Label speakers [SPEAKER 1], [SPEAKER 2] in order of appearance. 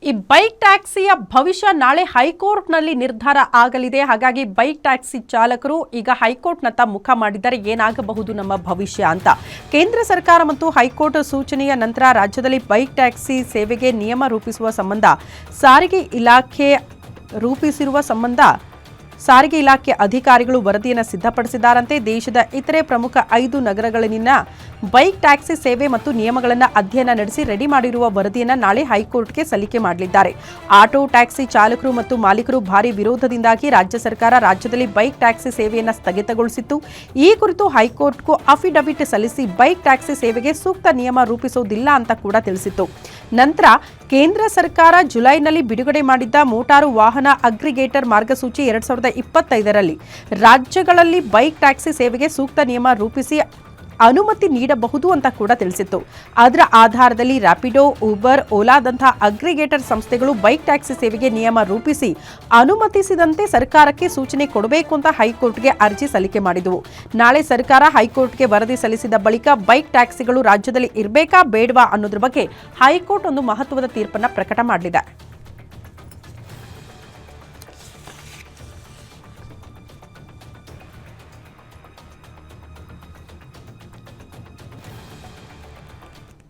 [SPEAKER 1] ಈ ಬೈಕ್ ಟ್ಯಾಕ್ಸಿಯ ಭವಿಷ್ಯ ನಾಳೆ ಹೈಕೋರ್ಟ್ನಲ್ಲಿ ನಿರ್ಧಾರ ಆಗಲಿದೆ. ಹಾಗಾಗಿ ಬೈಕ್ ಟ್ಯಾಕ್ಸಿ ಚಾಲಕರು ಈಗ ಹೈಕೋರ್ಟ್ನತ್ತ ಮುಖ ಮಾಡಿದರೆ ಏನಾಗಬಹುದು ನಮ್ಮ ಭವಿಷ್ಯ ಅಂತ. ಕೇಂದ್ರ ಸರ್ಕಾರ ಮತ್ತು ಹೈಕೋರ್ಟ್ ಸೂಚನೆಯ ನಂತರ ರಾಜ್ಯದಲ್ಲಿ ಬೈಕ್ ಟ್ಯಾಕ್ಸಿ ಸೇವೆಗೆ ನಿಯಮ ರೂಪಿಸುವ ಸಂಬಂಧ ಸಾರಿಗೆ ಇಲಾಖೆ ಅಧಿಕಾರಿಗಳು ವರದಿಯನ್ನು ಸಿದ್ಧಪಡಿಸಿದ್ದಾರಂತೆ. ದೇಶದ ಇತರೆ ಪ್ರಮುಖ 5 ನಗರಗಳಲ್ಲಿನ ಬೈಕ್ ಟ್ಯಾಕ್ಸಿ ಸೇವೆ ಮತ್ತು ನಿಯಮಗಳನ್ನು ಅಧ್ಯಯನ ನಡೆಸಿ ರೆಡಿ ಮಾಡಿರುವ ವರದಿಯನ್ನು ನಾಳೆ ಹೈಕೋರ್ಟ್ಗೆ ಸಲ್ಲಿಕೆ ಮಾಡಲಿದ್ದಾರೆ. ಆಟೋ ಟ್ಯಾಕ್ಸಿ ಚಾಲಕರು ಮತ್ತು ಮಾಲೀಕರು ಭಾರಿ ವಿರೋಧದಿಂದಾಗಿ ರಾಜ್ಯ ಸರ್ಕಾರ ರಾಜ್ಯದಲ್ಲಿ ಬೈಕ್ ಟ್ಯಾಕ್ಸಿ ಸೇವೆಯನ್ನು ಸ್ಥಗಿತಗೊಳಿಸಿತ್ತು. ಈ ಕುರಿತು ಹೈಕೋರ್ಟ್ಗೂ ಅಫಿಡವಿಟ್ ಸಲ್ಲಿಸಿ ಬೈಕ್ ಟ್ಯಾಕ್ಸಿ ಸೇವೆಗೆ ಸೂಕ್ತ ನಿಯಮ ರೂಪಿಸುವುದಿಲ್ಲ ಅಂತ ಕೂಡ ತಿಳಿಸಿತ್ತು. ನಂತರ ಕೇಂದ್ರ ಸರ್ಕಾರ ಜುಲೈನಲ್ಲಿ ಬಿಡುಗಡೆ ಮಾಡಿದ್ದ ಮೋಟಾರು ವಾಹನ ಅಗ್ರಿಗೇಟರ್ ಮಾರ್ಗಸೂಚಿ 2025ರಲ್ಲಿ ರಾಜ್ಯಗಳಲ್ಲಿ ಬೈಕ್ ಟ್ಯಾಕ್ಸಿ ಸೇವೆಗೆ ಸೂಕ್ತ ನಿಯಮ ರೂಪಿಸಿ ಅನುಮತಿ ನೀಡಬಹುದು ಅಂತ ಕೂಡ ತಿಳಿಸಿತ್ತು. ಅದರ ಆಧಾರದಲ್ಲಿ ರ್ಯಾಪಿಡೋ, ಊಬರ್, ಓಲಾದಂತಹ ಅಗ್ರಿಗೇಟರ್ ಸಂಸ್ಥೆಗಳು ಬೈಕ್ ಟ್ಯಾಕ್ಸಿ ಸೇವೆಗೆ ನಿಯಮ ರೂಪಿಸಿ ಅನುಮತಿಸಿದಂತೆ ಸರ್ಕಾರಕ್ಕೆ ಸೂಚನೆ ಕೊಡಬೇಕು ಅಂತ ಹೈಕೋರ್ಟ್ಗೆ ಅರ್ಜಿ ಸಲ್ಲಿಕೆ ಮಾಡಿದವು. ನಾಳೆ ಸರ್ಕಾರ ಹೈಕೋರ್ಟ್ಗೆ ವರದಿ ಸಲ್ಲಿಸಿದ ಬಳಿಕ ಬೈಕ್ ಟ್ಯಾಕ್ಸಿಗಳು ರಾಜ್ಯದಲ್ಲಿ ಇರಬೇಕಾ ಬೇಡವಾ ಅನ್ನೋದ್ರ ಬಗ್ಗೆ ಹೈಕೋರ್ಟ್ ಒಂದು ಮಹತ್ವದ ತೀರ್ಪನ್ನು ಪ್ರಕಟ ಮಾಡಲಿದೆ.